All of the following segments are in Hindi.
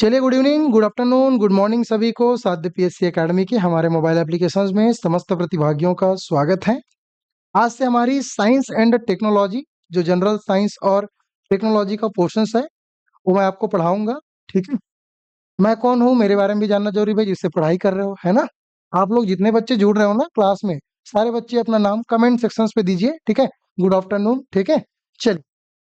चलिए, good evening, good afternoon, good morning सभी को साध्य पीएससी एकेडमी के हमारे मोबाइल एप्लीकेशंस में समस्त प्रतिभागियों का स्वागत है। आज से हमारी साइंस एंड टेक्नोलॉजी जो जनरल साइंस और टेक्नोलॉजी का पोर्शंस है वो मैं आपको पढ़ाऊंगा। ठीक है। मैं कौन हूँ मेरे बारे में भी जानना जरूरी भाई, जिससे पढ़ाई कर रहे हो, है ना। आप लोग जितने बच्चे जुड़ रहे हो ना क्लास में, सारे बच्चे अपना नाम कमेंट सेक्शंस पे दीजिए। ठीक है। Good afternoon. ठीक है। चलिए,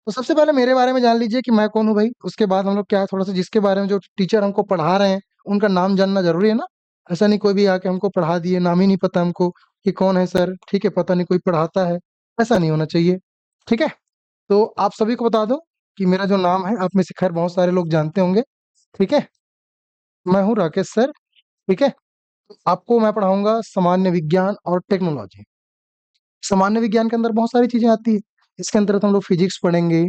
तो सबसे पहले मेरे बारे में जान लीजिए कि मैं कौन हूँ भाई। उसके बाद हम लोग क्या है, थोड़ा सा जिसके बारे में जो टीचर हमको पढ़ा रहे हैं उनका नाम जानना जरूरी है ना। ऐसा नहीं कोई भी आके हमको पढ़ा दिए, नाम ही नहीं पता हमको कि कौन है सर। ठीक है, पता नहीं कोई पढ़ाता है, ऐसा नहीं होना चाहिए। ठीक है। तो आप सभी को बता दो कि मेरा जो नाम है आप में से खैर बहुत सारे लोग जानते होंगे। ठीक है। मैं हूँ राकेश सर। ठीक है। तो आपको मैं पढ़ाऊंगा सामान्य विज्ञान और टेक्नोलॉजी। सामान्य विज्ञान के अंदर बहुत सारी चीजें आती है। इसके अंतर्गत हम लोग फिजिक्स पढ़ेंगे,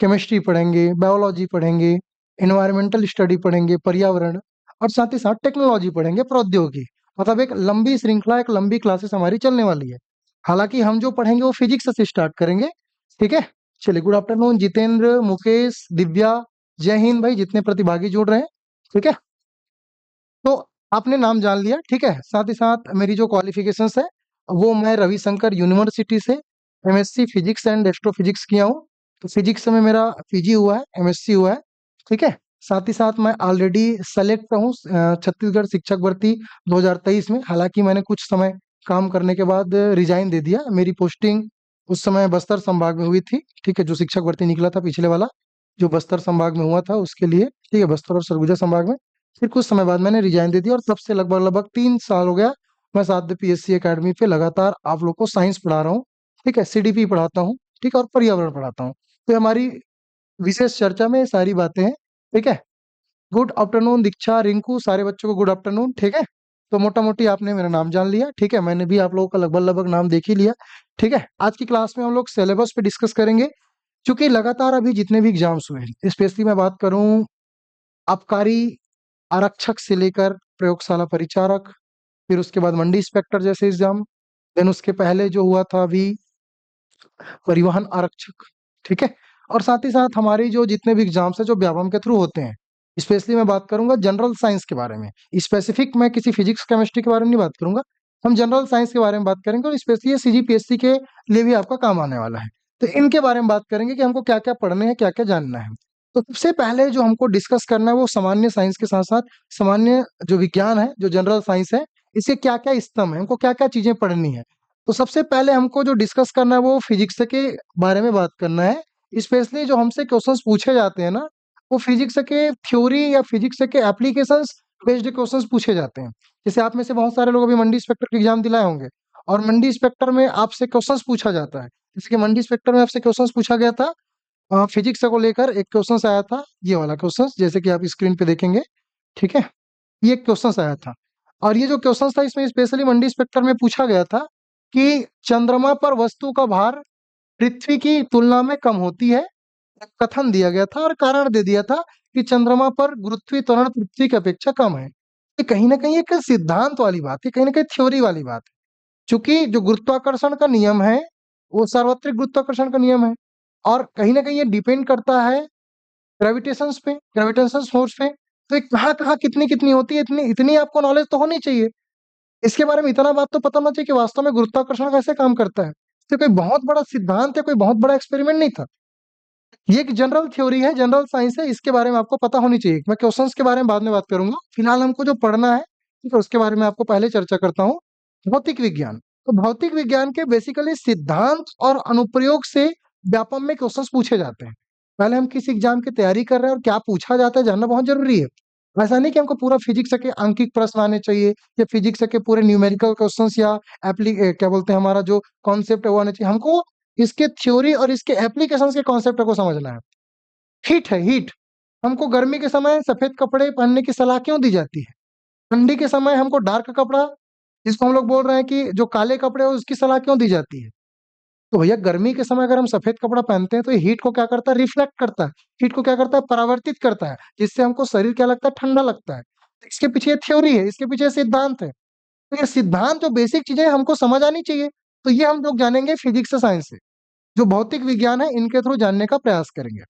केमिस्ट्री पढ़ेंगे, बायोलॉजी पढ़ेंगे, एनवायरमेंटल स्टडी पढ़ेंगे, पर्यावरण, और साथ ही साथ टेक्नोलॉजी पढ़ेंगे, प्रौद्योगिकी। मतलब एक लंबी श्रृंखला, एक लंबी क्लासेस हमारी चलने वाली है। हालांकि हम जो पढ़ेंगे वो फिजिक्स से स्टार्ट करेंगे। ठीक है। चलिए, गुड आफ्टरनून जितेंद्र, मुकेश, दिव्या, जय हिंद भाई जितने प्रतिभागी जुड़ रहे हैं। ठीक है। तो आपने नाम जान लिया। ठीक है। साथ ही साथ मेरी जो क्वालिफिकेशंस है वो मैं रविशंकर यूनिवर्सिटी से एमएससी फिजिक्स एंड एस्ट्रोफिजिक्स किया हूँ। तो फिजिक्स में मेरा पीजी हुआ है, एमएससी हुआ है। ठीक है। साथ ही साथ मैं ऑलरेडी सेलेक्ट हूँ छत्तीसगढ़ शिक्षक भर्ती 2023 में। हालांकि मैंने कुछ समय काम करने के बाद रिजाइन दे दिया। मेरी पोस्टिंग उस समय बस्तर संभाग में हुई थी। ठीक है। जो शिक्षक भर्ती निकला था पिछले वाला, जो बस्तर संभाग में हुआ था उसके लिए। ठीक है, बस्तर और सरगुजा संभाग में। फिर कुछ समय बाद मैंने रिजाइन दे दिया और तब से लगभग लगभग 3 साल हो गया मैं साध्य पीएससी एकेडमी पे लगातार आप लोग को साइंस पढ़ा रहा हूँ। ठीक है, सीडीपी पढ़ाता हूँ। ठीक है, और पर्यावरण पढ़ाता हूँ। तो हमारी विशेष चर्चा में ये सारी बातें हैं। ठीक है। गुड आफ्टरनून दीक्षा, रिंकू, सारे बच्चों को गुड आफ्टरनून। ठीक है। तो मोटा मोटी आपने मेरा नाम जान लिया। ठीक है, मैंने भी आप लोगों का लगभग लगभग नाम देख ही लिया। ठीक है। आज की क्लास में हम लोग सिलेबस पे डिस्कस करेंगे। क्योंकि लगातार अभी जितने भी एग्जाम्स हुए हैं, स्पेशली मैं बात करूं आबकारी आरक्षक से लेकर प्रयोगशाला परिचारक, फिर उसके बाद मंडी इंस्पेक्टर जैसे एग्जाम, देन उसके पहले जो हुआ था अभी परिवहन आरक्षक। ठीक है। और साथ ही साथ हमारी जो जितने भी एग्जाम्स है जो व्यापम के थ्रू होते हैं, स्पेशली मैं बात करूंगा जनरल साइंस के बारे में। स्पेसिफिक मैं किसी फिजिक्स केमिस्ट्री के बारे में नहीं बात करूंगा। हम जनरल साइंस के बारे में बात करेंगे और स्पेशली ये सीजीपीएससी के लिए भी आपका काम आने वाला है। तो इनके बारे में बात करेंगे कि हमको क्या क्या पढ़ने हैं, क्या क्या जानना है। तो सबसे पहले जो हमको डिस्कस करना है वो सामान्य साइंस के साथ साथ सामान्य जो विज्ञान है, जो जनरल साइंस है, इसके क्या क्या स्तंभ है, हमको क्या क्या चीजें पढ़नी है। तो सबसे पहले हमको जो डिस्कस करना है वो फिजिक्स के बारे में बात करना है। स्पेशली जो हमसे क्वेश्चंस पूछे जाते हैं ना, वो फिजिक्स के थ्योरी या फिजिक्स के एप्लीकेशंस बेस्ड क्वेश्चंस पूछे जाते हैं। जैसे आप में से बहुत सारे लोग अभी मंडी इंस्पेक्टर के एग्जाम दिलाए होंगे, और मंडी इंस्पेक्टर में आपसे क्वेश्चंस पूछा जाता है। जैसे कि मंडी इंस्पेक्टर में आपसे क्वेश्चंस पूछा गया था, फिजिक्स को लेकर एक क्वेश्चन आया था, ये वाला क्वेश्चन जैसे कि आप स्क्रीन पे देखेंगे। ठीक है। ये क्वेश्चन आया था, और ये जो क्वेश्चन था इसमें स्पेशली मंडी इंस्पेक्टर में पूछा गया था कि चंद्रमा पर वस्तु का भार पृथ्वी की तुलना में कम होती है। एक कथन दिया गया था और कारण दे दिया था कि चंद्रमा पर गुरुत्वीय त्वरण पृथ्वी की अपेक्षा कम है। ये कहीं ना कहीं एक सिद्धांत वाली बात है, कहीं ना कहीं थ्योरी वाली बात है। क्योंकि जो गुरुत्वाकर्षण का नियम है वो सार्वत्रिक गुरुत्वाकर्षण का नियम है, और कहीं ना कहीं ये डिपेंड करता है ग्रेविटेशन पे, ग्रेविटेशन फोर्स पे। तो ये कहाँ कहाँ कितनी कितनी होती है, इतनी इतनी आपको नॉलेज तो होनी चाहिए। इसके बारे में इतना बात तो पता होना चाहिए कि वास्तव में गुरुत्वाकर्षण कैसे काम करता है। तो कोई बहुत बड़ा सिद्धांत है, कोई बहुत बड़ा एक्सपेरिमेंट नहीं था। ये एक जनरल थ्योरी है, जनरल साइंस है, इसके बारे में आपको पता होनी चाहिए। मैं क्वेश्चंस के बारे में बाद में बात करूंगा, फिलहाल हमको जो पढ़ना है ठीक है उसके बारे में आपको पहले चर्चा करता हूँ। भौतिक विज्ञान। तो भौतिक विज्ञान के बेसिकली सिद्धांत और अनुप्रयोग से व्यापम में क्वेश्चंस पूछे जाते हैं। पहले हम किस एग्जाम की तैयारी कर रहे हैं और क्या पूछा जाता है जानना बहुत जरूरी है। ऐसा नहीं कि हमको पूरा फिजिक्स के अंकित प्रश्न आने चाहिए, या फिजिक्स के पूरे न्यूमेरिकल क्वेश्चंस, या क्या बोलते हैं हमारा जो कॉन्सेप्ट है वो आने चाहिए। हमको इसके थ्योरी और इसके एप्लीकेशंस के कॉन्सेप्ट को समझना है। हीट है, हीट। हमको गर्मी के समय सफेद कपड़े पहनने की सलाह क्यों दी जाती है? ठंडी के समय हमको डार्क कपड़ा, जिसको हम लोग बोल रहे हैं कि जो काले कपड़े हैं उसकी सलाह क्यों दी जाती है? तो भैया गर्मी के समय अगर हम सफेद कपड़ा पहनते हैं तो ये हीट को क्या करता है, रिफ्लेक्ट करता है। हीट को क्या करता है, परावर्तित करता है, जिससे हमको शरीर क्या लगता है, ठंडा लगता है। तो इसके पीछे थ्योरी है, इसके पीछे सिद्धांत है। तो ये सिद्धांत जो बेसिक चीजें हमको समझ आनी चाहिए। तो ये हम लोग जानेंगे फिजिक्स से, साइंस से। जो भौतिक विज्ञान है इनके थ्रू जानने का प्रयास करेंगे।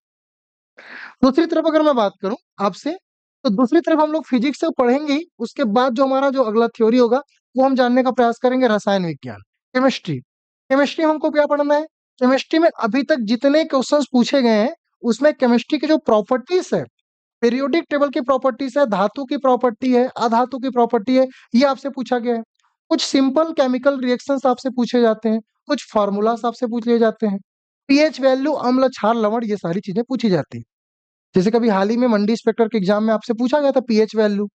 दूसरी तरफ अगर मैं बात करूं आपसे, तो दूसरी तरफ हम लोग फिजिक्स से पढ़ेंगे ही, उसके बाद जो हमारा जो अगला थ्योरी होगा वो हम जानने का प्रयास करेंगे रसायन विज्ञान, केमिस्ट्री। केमिस्ट्री हमको क्या पढ़ना है? केमिस्ट्री में अभी तक जितने क्वेश्चंस पूछे गए हैं उसमें केमिस्ट्री की जो प्रॉपर्टीज है, पीरियोडिक टेबल की प्रॉपर्टीज है, धातु की प्रॉपर्टी है, अधातु की प्रॉपर्टी है, ये आपसे पूछा गया है। कुछ सिंपल केमिकल रिएक्शंस आपसे पूछे जाते हैं, कुछ फार्मूलास आपसे पूछ लिए जाते हैं, पीएच वैल्यू, अम्ल, क्षार, लवण, ये सारी चीजें पूछी जाती हैं। जैसे कभी हाल ही में मंडी इंस्पेक्टर के एग्जाम में आपसे पूछा गया था पीएच वैल्यू,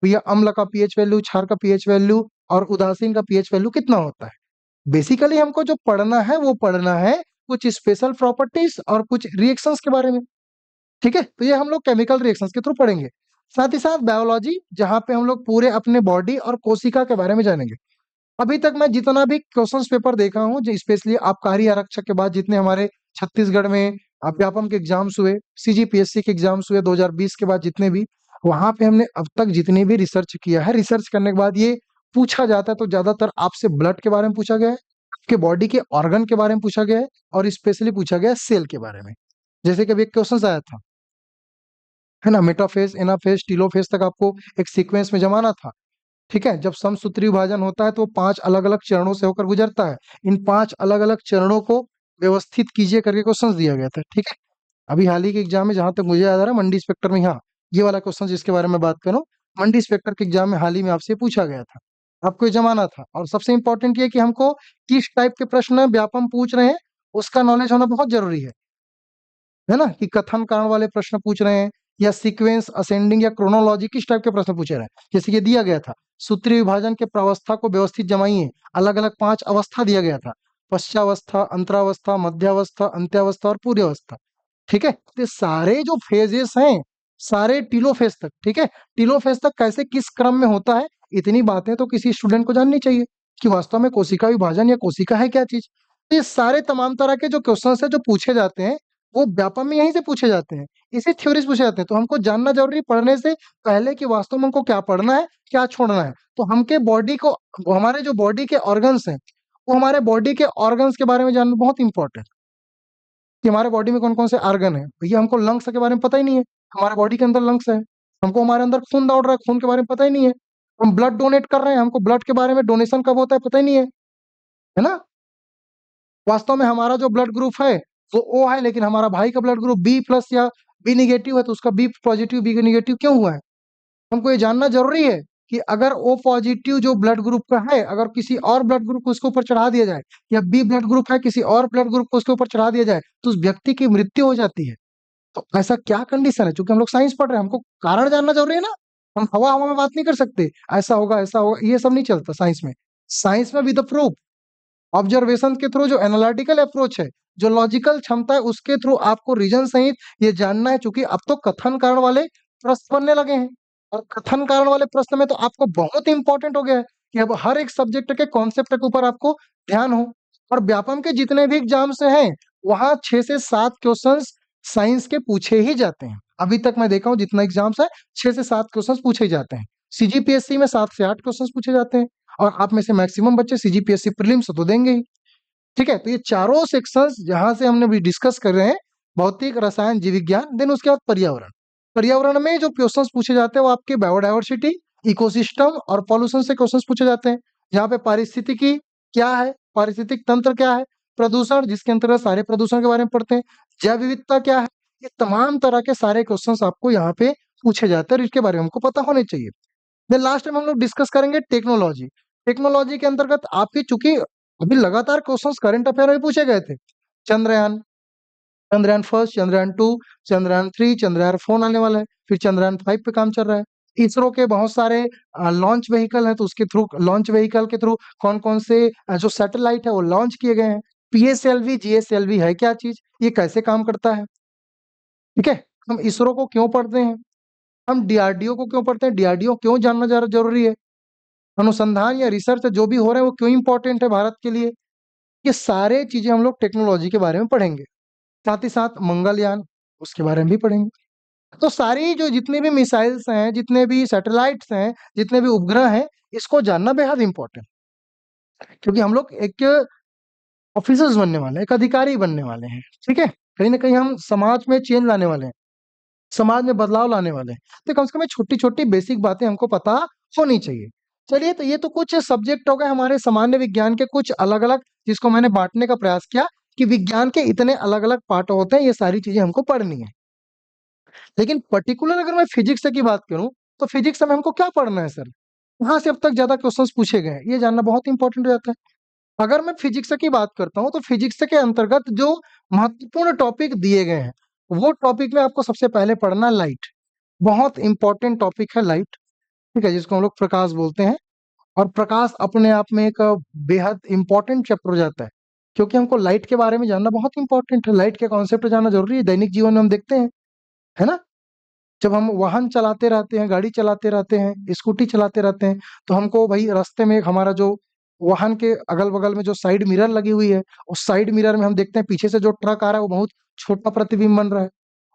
भैया अम्ल का पीएच वैल्यू, क्षार का पीएच वैल्यू और उदासीन का पीएच वैल्यू कितना होता है। बेसिकली हमको जो पढ़ना है वो पढ़ना है कुछ स्पेशल प्रॉपर्टीज और कुछ रिएक्शंस के बारे में। ठीक है, तो ये हम लोग केमिकल रिएक्शंस के थ्रू पढ़ेंगे। साथ ही साथ बायोलॉजी, जहाँ पे हम लोग पूरे अपने बॉडी और कोशिका के बारे में जानेंगे। अभी तक मैं जितना भी क्वेश्चंस पेपर देखा हूँ, जो स्पेशली आबकारी आरक्षक के बाद जितने हमारे छत्तीसगढ़ में व्यापम के एग्जाम्स हुए, सीजीपीएससी के एग्जाम्स हुए 2020 के बाद जितने भी, वहां पे हमने अब तक जितनी भी रिसर्च किया है, रिसर्च करने के बाद ये पूछा जाता है तो ज्यादातर आपसे ब्लड के बारे में पूछा गया है, आपके बॉडी के ऑर्गन के बारे में पूछा गया है, और स्पेशली पूछा गया है सेल के बारे में। जैसे कि अभी एक क्वेश्चन आया था, है ना, मेटाफेज, एनाफेज, टीलोफेज तक आपको एक सीक्वेंस में जमाना था। ठीक है, जब समसूत्री विभाजन होता है तो 5 अलग-अलग चरणों से होकर गुजरता है। इन 5 अलग-अलग चरणों को व्यवस्थित कीजिए करके क्वेश्चंस दिया गया था। ठीक है, अभी हाल ही के एग्जाम में जहां तक मुझे याद आ रहा है मंडी इंस्पेक्टर में, हाँ, ये वाला क्वेश्चन जिसके बारे में बात कर रहा हूँ, मंडी इंस्पेक्टर के एग्जाम में हाल ही में आपसे पूछा गया था, आपको ये जमाना था। और सबसे इंपॉर्टेंट ये कि हमको किस टाइप के प्रश्न व्यापम पूछ रहे हैं उसका नॉलेज होना बहुत जरूरी है ना, कि कथन कारण वाले प्रश्न पूछ रहे हैं या सीक्वेंस, असेंडिंग या क्रोनोलॉजी, किस टाइप के प्रश्न पूछे रहे हैं। जैसे कि दिया गया था सूत्री विभाजन के प्रावस्था को व्यवस्थित जमाइए, अलग अलग 5 अवस्था दिया गया था, पश्चावस्था, अंतरावस्था, मध्यावस्था, अंत्यावस्था और पूरी अवस्था। ठीक है, तो ये सारे जो फेजेस हैं, सारे टीलोफेज तक, ठीक है, टीलोफेज तक कैसे किस क्रम में होता है, इतनी बातें तो किसी स्टूडेंट को जाननी चाहिए कि वास्तव में कोशिका विभाजन या कोशिका है क्या चीज। तो ये सारे तमाम तरह के जो क्वेश्चंस है जो पूछे जाते हैं वो व्यापम में यहीं से पूछे जाते हैं, इसी थ्योरी से पूछे जाते हैं। तो हमको जानना जरूरी पढ़ने से पहले कि वास्तव में हमको क्या पढ़ना है, क्या छोड़ना है। तो हमके बॉडी को, हमारे जो बॉडी के ऑर्गन्स हैं, वो हमारे बॉडी के ऑर्गन्स के बारे में जानना बहुत इंपॉर्टेंट, कि हमारे बॉडी में कौन कौन से ऑर्गन है। भैया हमको लंग्स के बारे में पता ही नहीं है, हमारे बॉडी के अंदर लंग्स है। हमको हमारे अंदर खून दौड़ रहा है, खून के बारे में पता ही नहीं है। हम ब्लड डोनेट कर रहे हैं, हमको ब्लड के बारे में, डोनेशन कब होता है पता ही नहीं है ना। वास्तव में हमारा जो ब्लड ग्रुप है वो ओ है, लेकिन हमारा भाई का ब्लड ग्रुप बी प्लस या बी निगेटिव है, तो उसका बी पॉजिटिव बी निगेटिव क्यों हुआ है। हमको ये जानना जरूरी है कि अगर ओ पॉजिटिव जो ब्लड ग्रुप का है, अगर किसी और ब्लड ग्रुप को उसके ऊपर चढ़ा दिया जाए, या बी ब्लड ग्रुप है किसी और ब्लड ग्रुप को उसके ऊपर चढ़ा दिया जाए, तो उस व्यक्ति की मृत्यु हो जाती है। तो ऐसा क्या कंडीशन है, क्योंकि हम लोग साइंस पढ़ रहे हैं, हमको कारण जानना जरूरी है ना। हम हवा हवा में बात नहीं कर सकते, ऐसा होगा, ये सब नहीं चलता साइंस में। साइंस में विद प्रूफ, ऑब्जर्वेशन के थ्रू, जो एनालिटिकल अप्रोच है, जो लॉजिकल क्षमता है, उसके थ्रू आपको रीजन सहित ये जानना है। क्योंकि अब तो कथन कारण वाले प्रश्न बनने लगे हैं, और कथन कारण वाले प्रश्न में तो आपको बहुत इंपॉर्टेंट हो गया है कि अब हर एक सब्जेक्ट के कॉन्सेप्ट के ऊपर आपको ध्यान हो। और व्यापम के जितने भी एग्जाम से हैं, वहां 6 से 7 क्वेश्चंस साइंस के पूछे ही जाते हैं। अभी तक मैं देखा हूँ जितना एग्जाम्स है, 6 से 7 क्वेश्चंस पूछे ही जाते हैं। सीजीपीएससी में 7 से 8 क्वेश्चंस पूछे जाते हैं, और आप में से मैक्सिमम बच्चे सीजीपीएससी प्रीलिम्स तो देंगे ही। ठीक है, तो ये चारों सेक्शंस जहां से हमने भी डिस्कस कर रहे हैं, भौतिक, रसायन, जीव विज्ञान, देन उसके बाद पर्यावरण। पर्यावरण में जो क्वेश्चंस पूछे जाते हैं वो आपके बायोडायवर्सिटी, इकोसिस्टम और पॉल्यूशन से क्वेश्चंस पूछे जाते हैं। जहाँ पे पारिस्थितिकी क्या है, पारिस्थितिक तंत्र क्या है, प्रदूषण जिसके अंतर्गत सारे प्रदूषण के बारे में पढ़ते हैं, जैव विविधता क्या है, ये तमाम तरह के सारे क्वेश्चंस आपको यहाँ पे पूछे जाते हैं, और इसके बारे में हमको पता होने चाहिए। देन लास्ट में हम लोग डिस्कस करेंगे टेक्नोलॉजी। टेक्नोलॉजी के अंतर्गत आपकी, चूंकि अभी लगातार क्वेश्चंस करंट अफेयर में पूछे गए थे, Chandrayaan, Chandrayaan first, Chandrayaan two, Chandrayaan three, Chandrayaan four आने वाला है, फिर चंद्रयान 5 पे काम चल रहा है। इसरो के बहुत सारे लॉन्च व्हीकल हैं, तो उसके थ्रू, लॉन्च व्हीकल के थ्रू कौन कौन से जो सैटेलाइट है वो लॉन्च किए गए हैं। पीएसएलवी, जीएसएलवी है क्या चीज, ये कैसे काम करता है। ठीक है, हम इसरो को क्यों पढ़ते हैं, हम डीआरडीओ को क्यों पढ़ते हैं, डीआरडीओ क्यों जानना जरूरी है, अनुसंधान या रिसर्च जो भी हो रहा है वो क्यों इंपॉर्टेंट है भारत के लिए। ये सारे चीजें हम लोग टेक्नोलॉजी के बारे में पढ़ेंगे। साथ ही साथ मंगलयान, उसके बारे में भी पढ़ेंगे। तो सारी जो जितने भी मिसाइल्स हैं, जितने भी सैटेलाइट्स हैं, जितने भी उपग्रह हैं, इसको जानना बेहद इंपॉर्टेंट है, क्योंकि हम लोग एक ऑफिसर्स बनने वाले हैं, एक अधिकारी बनने वाले हैं। ठीक है, कहीं ना कहीं हम समाज में चेंज लाने वाले हैं। समाज में बदलाव लाने वाले हैं। तो कम से कम ये छोटी-छोटी बेसिक बातें हमको पता होनी चाहिए। चलिए, तो ये तो कुछ सब्जेक्ट हो गए हमारे सामान्य विज्ञान के कुछ अलग-अलग, जिसको मैंने बाँटने का प्रयास किया कि विज्ञान के इतने अलग-अलग पार्ट होते हैं, ये सारी चीज़ें हमको पढ़नी है। लेकिन पर्टिकुलर अगर मैं फिजिक्स की बात करूँ, तो फिजिक्स में हमको क्या पढ़ना है सर? कहाँ से अब तक ज़्यादा क्वेश्चंस पूछे गए हैं, ये जानना बहुत इंपॉर्टेंट हो जाता है। अगर मैं फिजिक्स की बात करता हूँ, तो फिजिक्स के अंतर्गत जो महत्वपूर्ण टॉपिक दिए गए हैं, वो टॉपिक में आपको सबसे पहले पढ़ना लाइट। बहुत इंपॉर्टेंट टॉपिक है लाइट, ठीक है? जिसको हम लोग प्रकाश बोलते हैं। और प्रकाश अपने आप में एक बेहद इंपॉर्टेंट चैप्टर हो जाता है, क्योंकि हमको लाइट के बारे में जानना बहुत इंपॉर्टेंट है। लाइट के कॉन्सेप्ट जानना ज़रूरी है, दैनिक जीवन में हम देखते हैं, है ना? जब हम वाहन चलाते रहते हैं, गाड़ी चलाते रहते हैं, स्कूटी चलाते रहते हैं, तो हमको भई रास्ते में हमारा जो वाहन के अगल-बगल में जो साइड मिरर लगी हुई है, उस साइड मिरर में हम देखते हैं पीछे से जो ट्रक आ रहा है, वो बहुत छोटा प्रतिबिंब बन रहा है।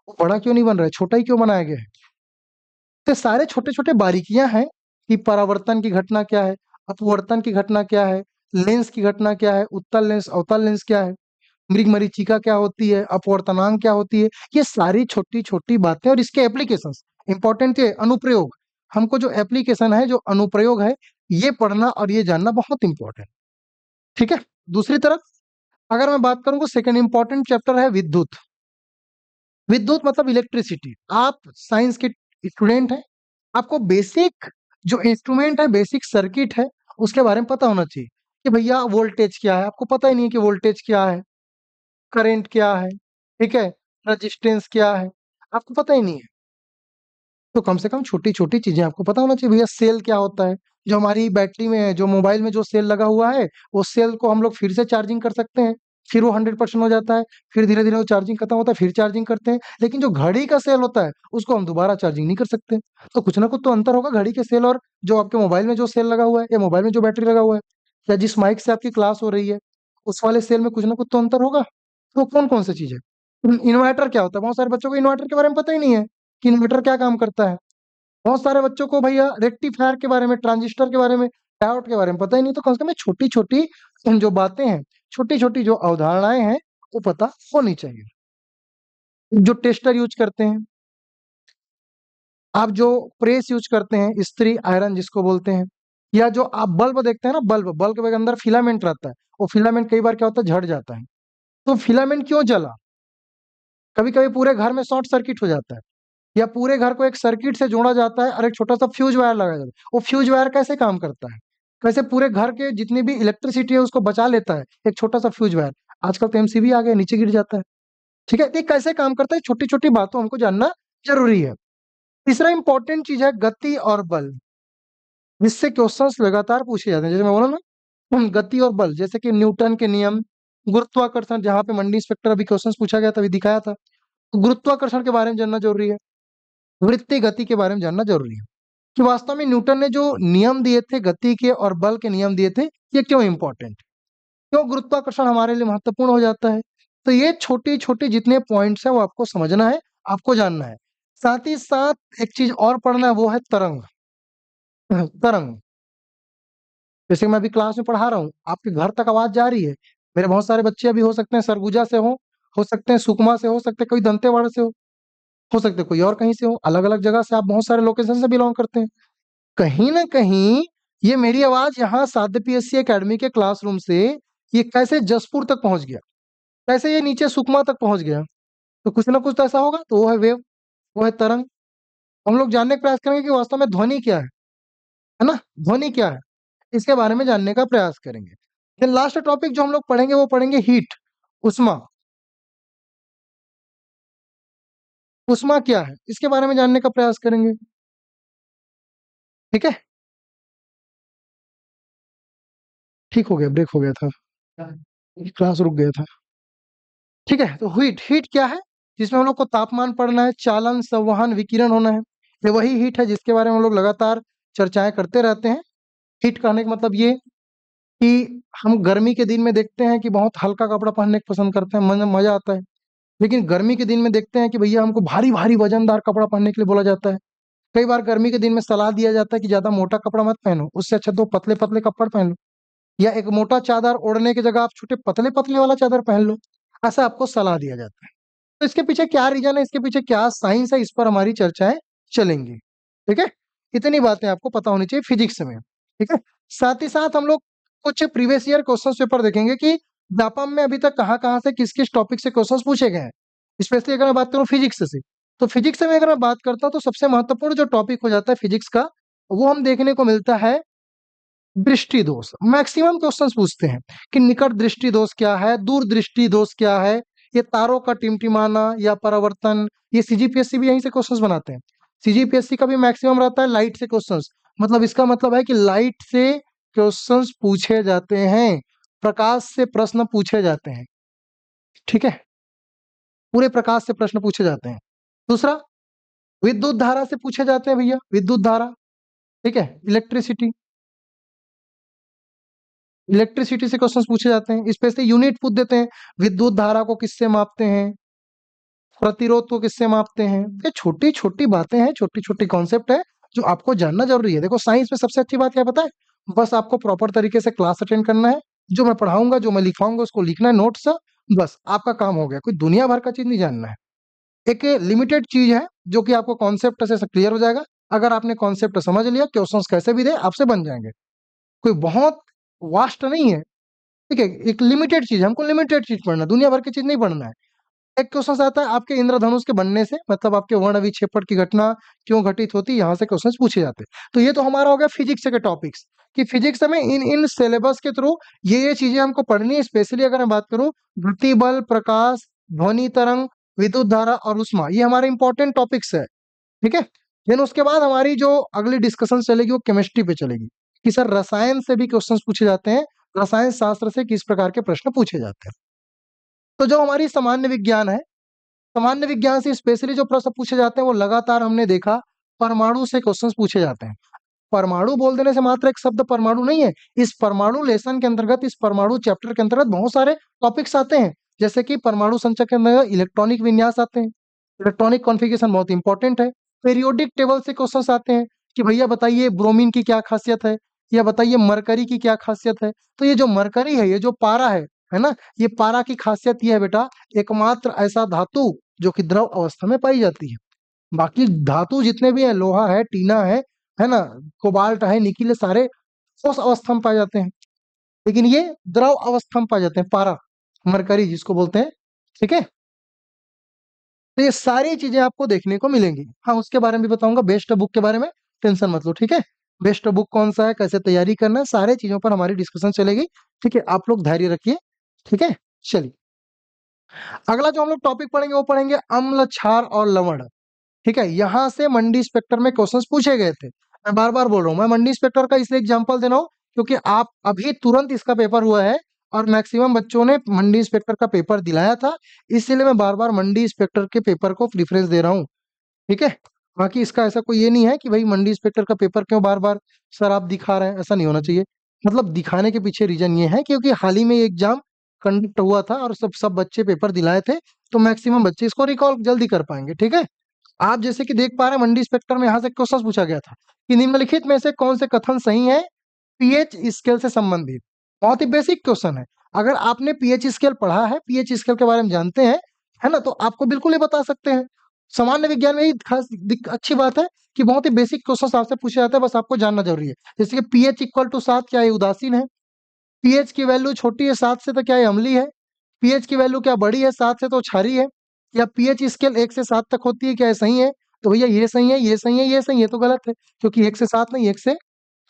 वो बड़ा क्यों नहीं बन रहा है? छोटा ही क्यों बनाया गया है? तो सारे छोटे-छोटे बारीकियाँ हैं कि परावर्तन की घटना क्या है, अपवर्तन की घटना क्या है, लेंस की घटना क्या है, उत्तल लेंस, अवतल लेंस क्या है, मृगमरीचिका क्या होती है, अपवर्तनांक क्या होती है, ये सारी छोटी-छोटी बातें और इसके एप्लीकेशंस इम्पोर्टेंट है, अनुप्रयोग। हमको जो एप्लीकेशन है, जो अनुप्रयोग है, ये पढ़ना और ये जानना बहुत इम्पोर्टेंट, ठीक है? दूसरी तरफ अगर मैं बात करूँ तो सेकंड इम्पोर्टेंट चैप्टर है विद्युत। विद्युत मतलब इलेक्ट्रिसिटी। आप साइंस के स्टूडेंट हैं, आपको बेसिक जो इंस्ट्रूमेंट है, बेसिक सर्किट है, उसके बारे में पता होना चाहिए कि भैया वोल्टेज क्या है? आपको पता ही नहीं है कि वोल्टेज क्या है, करंट क्या है, ठीक है? रेजिस्टेंस क्या है, आपको पता ही नहीं है। तो कम से कम छोटी-छोटी चीज़ें आपको पता होना चाहिए। भैया सेल क्या होता है? जो हमारी बैटरी में है, जो मोबाइल में जो सेल लगा हुआ है, वो सेल को हम लोग फिर से चार्जिंग कर सकते हैं, फिर वो 100% हो जाता है, फिर धीरे-धीरे वो चार्जिंग खत्म होता है, फिर चार्जिंग करते हैं। लेकिन जो घड़ी का सेल होता है, उसको हम दोबारा चार्जिंग नहीं कर सकते। तो कुछ ना कुछ तो अंतर होगा घड़ी के सेल और जो आपके मोबाइल में जो सेल लगा हुआ है या मोबाइल में जो बैटरी लगा हुआ है, या जिस माइक से आपकी क्लास हो रही है, उस वाले सेल में कुछ ना कुछ तो अंतर होगा। तो कौन-कौन सी चीज़ है? इन्वर्टर क्या होता है? बहुत सारे बच्चों को इन्वर्टर के बारे में पता ही नहीं है कि इन्वर्टर क्या काम करता है। बहुत सारे बच्चों को भैया रेक्टिफायर के बारे में, ट्रांजिस्टर के बारे में, डायोड के बारे में पता ही नहीं, तो कम से कम ये छोटी-छोटी जो बातें हैं, छोटी-छोटी जो अवधारणाएँ हैं, वो पता होनी चाहिए। जो टेस्टर यूज़ करते हैं, आप जो प्रेस यूज़ करते हैं, इस्त्री, आयरन जिसको बोलते हैं, या जो आप बल्ब देखते हैं ना, बल्ब, बल्ब के अंदर फिलामेंट रहता है, वो फिलामेंट कई बार क्या होता है, झड़ जाता है। तो फिलामेंट क्यों जला? कभी-कभी पूरे घर में शॉर्ट सर्किट हो जाता है, या पूरे घर को एक सर्किट से जोड़ा जाता है और एक छोटा-सा फ्यूज़ वायर लगाया जाता है। वो फ्यूज़ वायर कैसे काम करता है? कैसे पूरे घर के जितनी भी इलेक्ट्रिसिटी है उसको बचा लेता है, एक छोटा-सा फ्यूज़ वायर। आजकल तो एमसीबी आ गए, नीचे गिर जाता है। ठीक है? तो ये कैसे काम करता है, छोटी-छोटी बातों हमको जानना ज़रूरी है। तीसरा इम्पोर्टेंट चीज़ है गति और बल, जिससे क्वेश्चन्स लगातार पूछे जाते हैं। जैसे मैं बोला ना, गति और बल, जैसे कि न्यूटन के नियम, गुरुत्वाकर्षण, जहाँ पे मंडी इंस्पेक्टर अभी क्वेश्चन्स पूछा गया था, अभी दिखाया था। तो गुरुत्वाकर्षण के बारे में जानना ज़रूरी है, वृत्तीय गति के बारे में जानना ज़रूरी है। कि वास्तव में न्यूटन ने जो नियम दिए थे गति के और बल के नियम दिए थे, ये क्यों इम्पोर्टेंट? क्यों गुरुत्वाकर्षण हमारे लिए महत्वपूर्ण हो जाता है? तो ये छोटी-छोटी जितने पॉइंट्स हैं वो आपको समझना है, आपको जानना है। साथ ही साथ एक चीज़ और पढ़ना है, वो है तरंग। तरंग, जैसे मैं अभी क्लास में पढ़ा रहा हूँ, आपके घर तक आवाज़ जा रही है। मेरे बहुत सारे बच्चे अभी हो सकते हैं सरगुजा से हों, हो सकते हैं सुकमा से, हो सकते हैं कोई दंतेवाड़ा से हो सकते हैं कोई और कहीं से हो, अलग-अलग जगह से आप बहुत सारे लोकेशन से बिलॉन्ग करते हैं। कहीं न कहीं ये मेरी आवाज़ यहाँ साध्य पीएससी एकेडमी के क्लासरूम से ये कैसे जसपुर तक पहुँच गया? कैसे ये नीचे सुकमा तक पहुँच गया? तो कुछ ना कुछ तो ऐसा होगा, तो वो है वेव, वो है तरंग। हम लोग जानने का प्रयास करेंगे कि वास्तव में ध्वनि क्या है ना? ध्वनि क्या है? इसके बारे में जानने का प्रयास करेंगे। देन लास्ट टॉपिक जो हम लोग पढ़ेंगे वो पढ़ेंगे हीट, ऊष्मा। ऊष्मा क्या है? इसके बारे में जानने का प्रयास करेंगे, ठीक है? ठीक हो गया, ब्रेक हो गया था। क्लास रुक गया था। ठीक है, तो हीट, हीट क्या है? जिसमें हम लोग को तापमान पढ़ना है, चालन, संवहन, विकिरण होना है। ये वही हीट है जिसके बारे में हम लोग लगातार चर्चाएँ करते रहते हैं। हीट कहने का मतलब ये कि हम गर्मी के दिन में देखते हैं कि बहुत हल्का कपड़ा पहनने को पसंद करते हैं, मन मज़ा आता है। लेकिन गर्मी के दिन में देखते हैं कि भैया हमको भारी-भारी वज़नदार कपड़ा पहनने के लिए बोला जाता है। कई बार गर्मी के दिन में सलाह दिया जाता है कि ज़्यादा मोटा कपड़ा मत पहनो, उससे अच्छा तो पतले-पतले कपड़ पहन लो, या एक मोटा चादर ओढ़ने की जगह आप छोटे पतले-पतले वाला चादर पहन लो। ऐसा आपको सलाह दिया जाता है। तो इसके पीछे क्या रीजन है, इसके पीछे क्या साइंस है, इस पर हमारी चर्चाएं चलेंगी। ठीक है, इतनी बातें आपको पता होनी चाहिए फिजिक्स में। ठीक है, साथ ही साथ हम लोग कुछ प्रीवियस ईयर क्वेश्चन पेपर देखेंगे कि व्यापम में अभी तक कहाँ कहाँ से किस किस टॉपिक से क्वेश्चन पूछे गए हैं। स्पेशली अगर मैं बात करूँ फिजिक्स से, तो फिजिक्स में अगर मैं बात करता हूँ तो सबसे महत्वपूर्ण जो टॉपिक हो जाता है फिजिक्स का, वो हम देखने को मिलता है दृष्टि दोष। मैक्सिमम क्वेश्चंस पूछते हैं कि निकट दृष्टि दोष क्या है, दूर दृष्टि दोष क्या है, ये तारों का टिमटिमाना या परावर्तन, ये सीजीपीएससी भी यहीं से क्वेश्चंस बनाते हैं। सीजीपीएससी का भी मैक्सिमम रहता है लाइट से क्वेश्चंस, मतलब इसका मतलब है कि लाइट से क्वेश्चंस पूछे जाते हैं, प्रकाश से प्रश्न पूछे जाते हैं। ठीक है, पूरे प्रकाश से प्रश्न पूछे जाते हैं। दूसरा, विद्युत धारा से पूछे जाते हैं भैया, विद्युत धारा। ठीक है, इलेक्ट्रिसिटी, इलेक्ट्रिसिटी से क्वेश्चंस पूछे जाते हैं, स्पेशली यूनिट पूछ देते हैं, विद्युत धारा को किससे मापते हैं, प्रतिरोध को किससे मापते हैं। ये छोटी छोटी बातें हैं, छोटी छोटी कॉन्सेप्ट है जो आपको जानना जरूरी है। देखो साइंस में सबसे अच्छी बात क्या पता है, बस आपको प्रॉपर तरीके से क्लास अटेंड करना है, जो मैं पढ़ाऊंगा जो मैं लिखवाऊंगा उसको लिखना है नोट्स, बस आपका काम हो गया। कोई दुनिया भर का चीज नहीं जानना है, एक लिमिटेड चीज है जो कि आपको कॉन्सेप्ट से क्लियर हो जाएगा। अगर आपने कॉन्सेप्ट समझ लिया, क्वेश्चंस कैसे भी दे आपसे बन जाएंगे। कोई बहुत वास्ट नहीं है। ठीक है, एक लिमिटेड चीज, हमको लिमिटेड चीज पढ़ना, दुनिया भर की चीज नहीं पढ़ना है। एक क्वेश्चन आता है आपके इंद्रधनुष के बनने से, मतलब आपके वर्ण विक्षेपण की घटना क्यों घटित होती है, यहाँ से क्वेश्चन पूछे जाते हैं। तो ये तो हमारा हो गया फिजिक्स के टॉपिक्स, कि फिजिक्स में इन इन सिलेबस के थ्रू ये चीजें हमको पढ़नी है। स्पेशली अगर मैं बात करूं, गति बल, प्रकाश, ध्वनि तरंग, विद्युत धारा और उष्मा, ये हमारे इंपॉर्टेंट टॉपिक्स है। ठीक है, लेकिन उसके बाद हमारी जो अगली डिस्कशन चलेगी वो केमिस्ट्री पे चलेगी, कि सर रसायन से भी क्वेश्चन पूछे जाते हैं, रसायन शास्त्र से किस प्रकार के प्रश्न पूछे जाते हैं। तो जो हमारी सामान्य विज्ञान है, सामान्य विज्ञान से स्पेशली जो प्रश्न पूछे जाते हैं वो लगातार हमने देखा परमाणु से क्वेश्चंस पूछे जाते हैं। परमाणु बोल देने से मात्र एक शब्द परमाणु नहीं है, इस परमाणु लेसन के अंतर्गत, इस परमाणु चैप्टर के अंतर्गत बहुत सारे टॉपिक्स आते हैं। जैसे कि परमाणु संचय के अंतर्गत इलेक्ट्रॉनिक विन्यास आते हैं, इलेक्ट्रॉनिक कॉन्फ़िगरेशन बहुत इंपॉर्टेंट है। पीरियोडिक टेबल से क्वेश्चंस आते हैं कि भैया बताइए ब्रोमीन की क्या खासियत है, या बताइए मरकरी की क्या खासियत है। तो ये जो मरकरी है, ये जो पारा है ना, ये पारा की खासियत ये है बेटा, एकमात्र ऐसा धातु जो कि द्रव अवस्था में पाई जाती है। बाकी धातु जितने भी है, लोहा है, टीना है ना, कोबाल्ट है, निकिल है, सारे ठोस अवस्था में पाए जाते हैं, लेकिन ये द्रव अवस्था में पाए जाते हैं, पारा, मरकरी जिसको बोलते हैं। ठीक है, तो ये सारी चीजें आपको देखने को मिलेंगी। हाँ, उसके बारे में भी बताऊंगा, बेस्ट बुक के बारे में टेंशन मत लो। ठीक है, बेस्ट बुक कौन सा है, कैसे तैयारी करना है, सारे चीजों पर हमारी डिस्कशन चलेगी। ठीक है, आप लोग धैर्य रखिए। ठीक है, चलिए अगला जो हम लोग टॉपिक पढ़ेंगे वो पढ़ेंगे अम्ल, क्षार और लवण। ठीक है, यहाँ से मंडी इंस्पेक्टर में क्वेश्चंस पूछे गए थे। मैं बार बार बोल रहा हूँ, मैं मंडी इंस्पेक्टर का इसलिए एग्जांपल दे रहा हूँ क्योंकि आप अभी तुरंत इसका पेपर हुआ है और मैक्सिमम बच्चों ने मंडी इंस्पेक्टर का पेपर दिलाया था, इसलिए मैं बार बार मंडी इंस्पेक्टर के पेपर को प्रेफरेंस दे रहा हूँ। ठीक है, बाकी इसका ऐसा कोई ये नहीं है कि भाई मंडी इंस्पेक्टर का पेपर क्यों बार बार सर आप दिखा रहे हैं, ऐसा नहीं होना चाहिए। मतलब दिखाने के पीछे रीजन ये है क्योंकि हाल ही में एग्जाम कंडक्ट हुआ था और सब सब बच्चे पेपर दिलाए थे, तो मैक्सिमम बच्चे इसको रिकॉल जल्दी कर पाएंगे। ठीक है, आप जैसे कि देख पा रहे हैं मंडी इंस्पेक्टर में यहाँ से क्वेश्चन पूछा गया था कि निम्नलिखित में से कौन से कथन सही है पीएच स्केल से संबंधित। बहुत ही बेसिक क्वेश्चन है। अगर आपने पीएच स्केल पढ़ा है, पीएच स्केल के बारे में जानते हैं, है ना, तो आपको बिल्कुल ही बता सकते हैं। सामान्य विज्ञान में ही खास अच्छी बात है कि बहुत ही बेसिक क्वेश्चन आपसे पूछे जाते हैं, बस आपको जानना जरूरी है। जैसे कि पीएच इक्वल टू 7, क्या ये उदासीन है? पीएच की वैल्यू छोटी है 7 से तो क्या ये अम्लीय है? पीएच की वैल्यू क्या बड़ी है 7 से तो क्षारीय है? या पीएच स्केल 1 से 7 तक होती है, क्या ये सही है? तो भैया ये सही है, ये सही है, ये सही है, तो गलत है, क्योंकि 1 से 7 नहीं, 1 से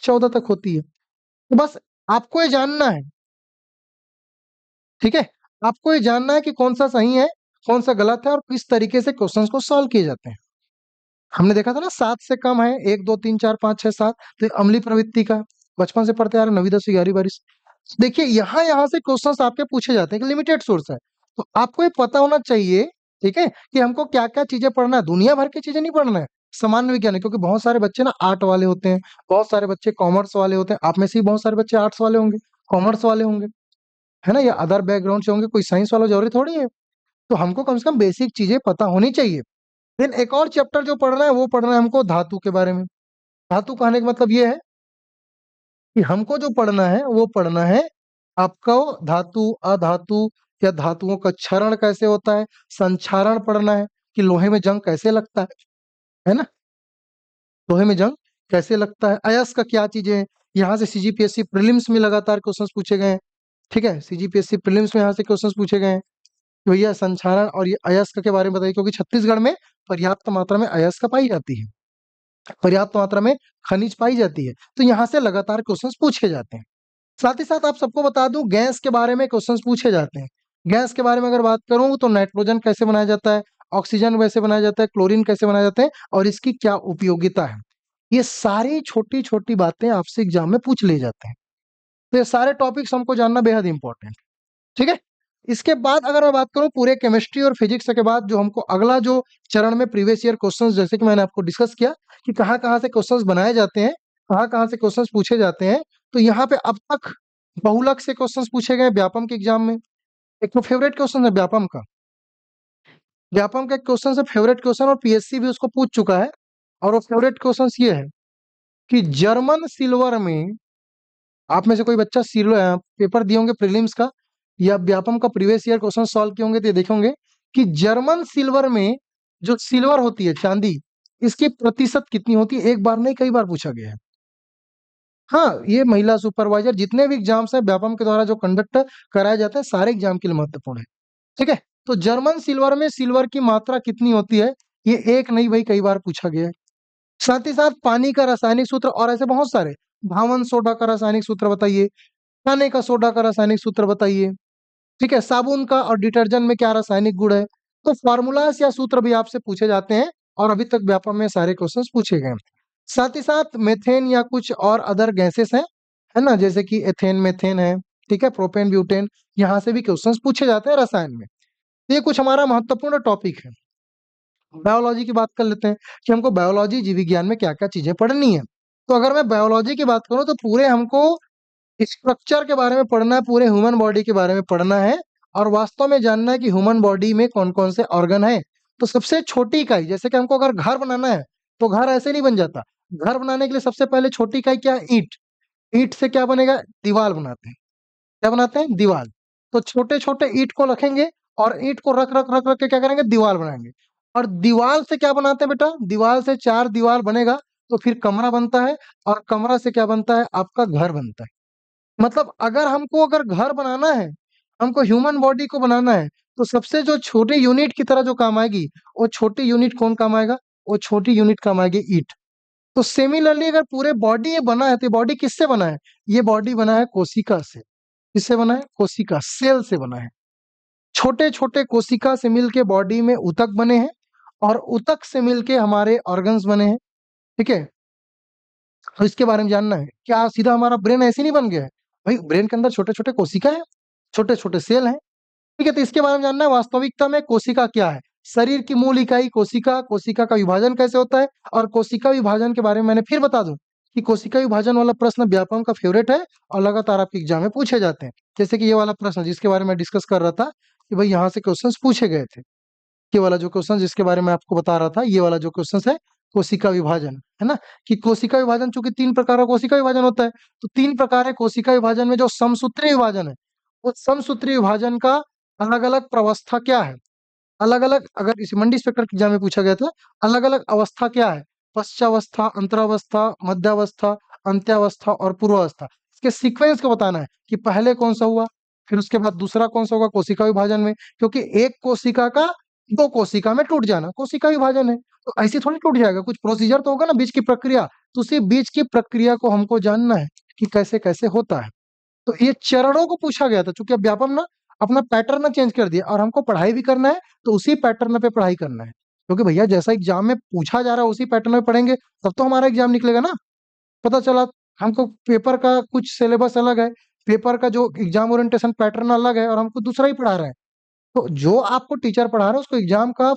14 तक होती है। तो बस आपको ये जानना है। ठीक है, आपको ये जानना है कि कौन सा सही है, कौन सा गलत है और किस तरीके से क्वेश्चंस को सॉल्व किए जाते हैं। हमने देखा था ना 7 से कम है, 1 2 3 4 5 6 7, तो ये अम्लीय प्रवृत्ति का बचपन से पढ़ते आ रहे, 9वीं 10वीं 11वीं 12वीं से। देखिए यहाँ यहाँ से क्वेश्चंस आपके पूछे जाते हैं कि लिमिटेड सोर्स है, तो आपको ये पता होना चाहिए। ठीक है, कि हमको क्या क्या चीजें पढ़ना है, दुनिया भर की चीजें नहीं पढ़ना है, सामान्य विज्ञान है। क्योंकि बहुत सारे बच्चे ना आर्ट वाले होते हैं, बहुत सारे बच्चे कॉमर्स वाले होते हैं, आप में से ही बहुत सारे बच्चे आर्ट्स वाले होंगे, कॉमर्स वाले होंगे, है ना, या अदर बैकग्राउंड से होंगे, कोई साइंस वाला जरूरी थोड़ी है। तो हमको कम से कम बेसिक चीजें पता होनी चाहिए। देन एक और चैप्टर जो पढ़ना है वो पढ़ना है हमको धातु के बारे में। धातु कहने का मतलब ये है कि हमको जो पढ़ना है वो पढ़ना है आपको धातु, अधातु, या धातुओं का क्षरण कैसे होता है, संक्षारण पढ़ना है कि लोहे में जंग कैसे लगता है ना? लोहे में जंग कैसे लगता है, अयस्क क्या चीजें हैं, यहाँ से सीजीपीएससी प्रीलिम्स में लगातार क्वेश्चंस पूछे गए हैं। ठीक है, सीजीपीएससी प्रीलिम्स में यहाँ से क्वेश्चंस पूछे गए हैं। तो भैया संक्षारण और ये अयस्क के बारे में बताइए, क्योंकि छत्तीसगढ़ में पर्याप्त मात्रा में अयस्क पाई जाती है, पर्याप्त मात्रा में खनिज पाई जाती है, तो यहाँ से लगातार क्वेश्चंस पूछे जाते हैं। साथ ही साथ आप सबको बता दूं, गैस के बारे में क्वेश्चंस पूछे जाते हैं। गैस के बारे में अगर बात करूं तो नाइट्रोजन कैसे बनाया जाता है, ऑक्सीजन कैसे बनाया जाता है, क्लोरीन कैसे बनाया जाता है और इसकी क्या उपयोगिता है, ये सारी छोटी छोटी बातें आपसे एग्जाम में पूछ लिए जाते हैं। तो ये सारे टॉपिक्स हमको जानना बेहद इंपॉर्टेंट, ठीक है। इसके बाद अगर मैं बात करूं पूरे केमिस्ट्री और फिजिक्स के बाद, जो हमको अगला जो चरण में प्रीवियस ईयर क्वेश्चंस, जैसे कि मैंने आपको डिस्कस किया कि कहाँ कहाँ से क्वेश्चंस बनाए जाते हैं, कहाँ कहाँ से क्वेश्चंस पूछे जाते हैं, तो यहाँ पे अब तक बहुलक से क्वेश्चंस पूछे गए व्यापम के एग्जाम में। एक तो फेवरेट क्वेश्चन है व्यापम का, व्यापम का एक क्वेश्चन है फेवरेट क्वेश्चन, और पीएससी भी उसको पूछ चुका है। और वो फेवरेट क्वेश्चन ये है कि जर्मन सिल्वर में, आप में से कोई बच्चा सिल्वर पेपर दिए होंगे प्रीलिम्स का या व्यापम का प्रीवियस ईयर क्वेश्चन सॉल्व किए होंगे, तो ये देखेंगे कि जर्मन सिल्वर में जो सिल्वर होती है, चांदी, इसकी प्रतिशत कितनी होती है, एक बार नहीं कई बार पूछा गया है। हाँ, ये महिला सुपरवाइजर जितने भी एग्जाम्स है व्यापम के द्वारा जो कंडक्ट कराया जाता है, सारे एग्जाम के लिए महत्वपूर्ण है, ठीक है। तो जर्मन सिल्वर में सिल्वर की मात्रा कितनी होती है, ये एक नहीं भाई कई बार पूछा गया है। साथ ही साथ पानी का रासायनिक सूत्र, और ऐसे बहुत सारे, भावन सोडा का रासायनिक सूत्र बताइए, खाने का सोडा का रासायनिक सूत्र बताइए, ठीक है, साबुन का और डिटर्जेंट में क्या रासायनिक गुण है, तो फॉर्मूलास या सूत्र भी आपसे पूछे जाते हैं, और अभी तक व्यापम में सारे क्वेश्चंस पूछे गए हैं। साथ ही साथ मेथेन या कुछ और अदर गैसेस हैं, है ना, जैसे कि एथेन, मेथेन है, ठीक है, प्रोपेन, ब्यूटेन, यहाँ से भी क्वेश्चंस पूछे जाते हैं रसायन में। तो ये कुछ हमारा महत्वपूर्ण टॉपिक है। बायोलॉजी की बात कर लेते हैं कि हमको बायोलॉजी, जीव विज्ञान में क्या क्या चीजें पढ़नी है। तो अगर मैं बायोलॉजी की बात करूं तो पूरे हमको स्ट्रक्चर के बारे में पढ़ना है, पूरे ह्यूमन बॉडी के बारे में पढ़ना है, और वास्तव में जानना है कि ह्यूमन बॉडी में कौन कौन से ऑर्गन है। तो सबसे छोटी इकाई, जैसे कि हमको अगर घर बनाना है तो घर ऐसे नहीं बन जाता। घर बनाने के लिए सबसे पहले छोटी इकाई क्या है, ईंट। ईंट से क्या बनेगा, दीवार बनाते हैं। क्या बनाते हैं, दीवार। तो छोटे छोटे ईंट को रखेंगे और ईंट को रख रख रख रख के क्या करेंगे, दीवार बनाएंगे। और दीवार से क्या बनाते हैं बेटा, दीवार से चार दीवार बनेगा तो फिर कमरा बनता है, और कमरा से क्या बनता है, आपका घर बनता है। मतलब अगर घर बनाना है, हमको ह्यूमन बॉडी को बनाना है, तो सबसे जो छोटी यूनिट की तरह जो काम आएगी, वो छोटी यूनिट कौन काम आएगा, वो छोटी यूनिट काम आएगी ईंट। तो सिमिलरली अगर पूरे बॉडी ये बना है, तो बॉडी किससे बना है, ये बॉडी बना है कोशिका से। किससे बना है, कोशिका, सेल से बना है। छोटे छोटे कोशिका से मिलके बॉडी में ऊतक बने हैं, और ऊतक से मिलके हमारे ऑर्गन्स बने हैं, ठीक है। तो इसके बारे में जानना है, क्या सीधा हमारा ब्रेन ऐसे नहीं बन गया है, भाई ब्रेन के अंदर छोटे छोटे कोशिका है, छोटे छोटे सेल हैं, ठीक है। तो इसके बारे में जानना है वास्तविकता में कोशिका क्या है, शरीर की मूल इकाई कोशिका, कोशिका का विभाजन कैसे होता है, और कोशिका विभाजन के बारे में मैंने फिर बता दूं कि कोशिका विभाजन वाला प्रश्न व्यापम का फेवरेट है, और लगातार आपके एग्जाम में पूछे जाते हैं। जैसे कि ये वाला प्रश्न जिसके बारे में डिस्कस कर रहा था कि भाई यहाँ से क्वेश्चंस पूछे गए थे, ये वाला जो क्वेश्चन जिसके बारे में आपको बता रहा था, ये वाला जो क्वेश्चन है कोशिका विभाजन, है ना, कि कोशिका विभाजन, चूंकि तीन प्रकार का कोशिका विभाजन होता है, तो तीन प्रकार है कोशिका विभाजन में। जो समसूत्री विभाजन है, उस समसूत्री विभाजन का अलग अलग प्रवस्था क्या है, अलग अलग, अगर इस मंडी इंस्पेक्टर के एग्जाम में पूछा गया था, अलग अलग अवस्था क्या है, पश्चावस्था, अंतरावस्था, मध्यावस्था, अंत्यावस्था और पूर्वावस्था। इसके सीक्वेंस को बताना है कि पहले कौन सा हुआ, फिर उसके बाद दूसरा कौन सा होगा कोशिका विभाजन में, क्योंकि एक कोशिका का दो कोशिका में टूट जाना कोशिका विभाजन है। तो ऐसे थोड़ी टूट जाएगा, कुछ प्रोसीजर तो होगा ना, बीच की प्रक्रिया। तो उसी बीच की प्रक्रिया को हमको जानना है कि कैसे कैसे होता है। तो ये चरणों को पूछा गया था, चूंकि अब व्यापम ना अपना पैटर्न चेंज कर दिया, और हमको पढ़ाई भी करना है, तो उसी पैटर्न पे पढ़ाई करना है, क्योंकि भैया जैसा एग्जाम में पूछा जा रहा है उसी पैटर्न में पढ़ेंगे तब तो हमारा एग्जाम निकलेगा ना। पता चला हमको पेपर का कुछ सिलेबस अलग है, पेपर का जो एग्जाम ओरिएंटेशन पैटर्न अलग है, और हमको दूसरा ही पढ़ा रहे हैं। तो जो आपको टीचर पढ़ा रहा है उसको एग्जाम का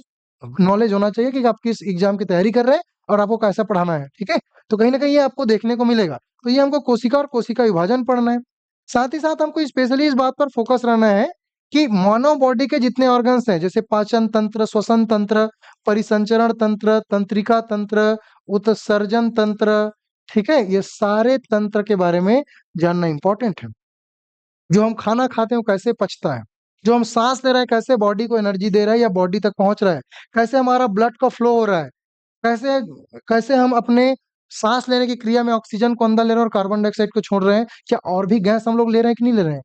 नॉलेज होना चाहिए कि आप किस एग्जाम की तैयारी कर रहे हैं और आपको कैसा पढ़ाना है, ठीक है। तो कहीं ना कहीं ये आपको देखने को मिलेगा। तो ये हमको कोशिका और कोशिका विभाजन पढ़ना है। साथ ही साथ हमको स्पेशली इस बात पर फोकस रहना है कि मानव बॉडी के जितने ऑर्गन्स हैं, जैसे पाचन तंत्र, श्वसन तंत्र, परिसंचरण तंत्र, तंत्रिका तंत्र, उत्सर्जन तंत्र, ठीक है, ये सारे तंत्र के बारे में जानना इंपॉर्टेंट है। जो हम खाना खाते हैं वो कैसे पचता है, जो हम सांस ले रहे हैं कैसे बॉडी को एनर्जी दे रहा है या बॉडी तक पहुंच रहा है, कैसे हमारा ब्लड का फ्लो हो रहा है, कैसे कैसे हम अपने सांस लेने की क्रिया में ऑक्सीजन को अंदर ले रहे हैं और कार्बन डाइऑक्साइड को छोड़ रहे हैं, क्या और भी गैस हम लोग ले रहे हैं कि नहीं ले रहे हैं,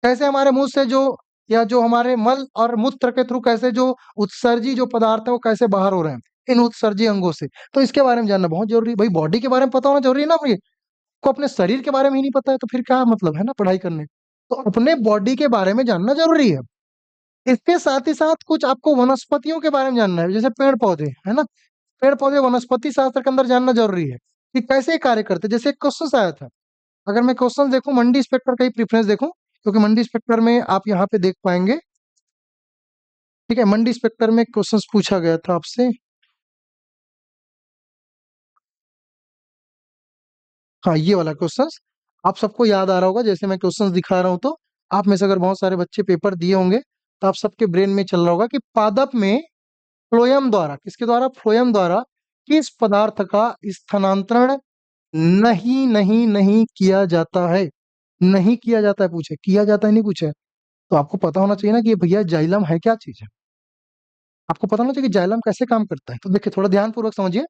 कैसे हमारे मुंह से जो या जो हमारे मल और मूत्र के थ्रू कैसे जो उत्सर्जी जो पदार्थ है वो कैसे बाहर हो रहे हैं इन उत्सर्जी अंगों से। तो इसके बारे में जानना बहुत जरूरी है भाई, बॉडी के बारे में पता होना जरूरी है ना भाई। को अपने शरीर के बारे में ही नहीं पता है तो फिर क्या मतलब है ना पढ़ाई करने। तो अपने बॉडी के बारे में जानना जरूरी है। इसके साथ ही साथ कुछ आपको वनस्पतियों के बारे में जानना है, जैसे पेड़ पौधे है ना, पेड़ पौधे वनस्पति शास्त्र के अंदर जानना जरूरी है कि कैसे ये कार्य करते हैं। जैसे एक क्वेश्चन आया था, अगर मैं क्वेश्चन देखूं मंडी इंस्पेक्टर का ही प्रेफरेंस देखूं, क्योंकि मंडी इंस्पेक्टर में आप यहाँ पे देख पाएंगे, ठीक है, मंडी इंस्पेक्टर में क्वेश्चन पूछा गया था आपसे। हाँ ये वाला क्वेश्चन आप सबको याद आ रहा होगा, जैसे मैं क्वेश्चन दिखा रहा हूँ तो आप में से अगर बहुत सारे बच्चे पेपर दिए होंगे तो आप सबके ब्रेन में चल रहा होगा कि पादप में फ्लोएम द्वारा, किसके द्वारा, फ्लोएम द्वारा किस पदार्थ का स्थानांतरण नहीं किया जाता है। नहीं किया जाता है पूछे, किया जाता है नहीं पूछे। तो आपको पता होना चाहिए ना कि ये भैया जाइलम है क्या चीज है, आपको पता होना चाहिए कि जाइलम कैसे काम करता है। तो देखिए थोड़ा ध्यान पूर्वक समझिए,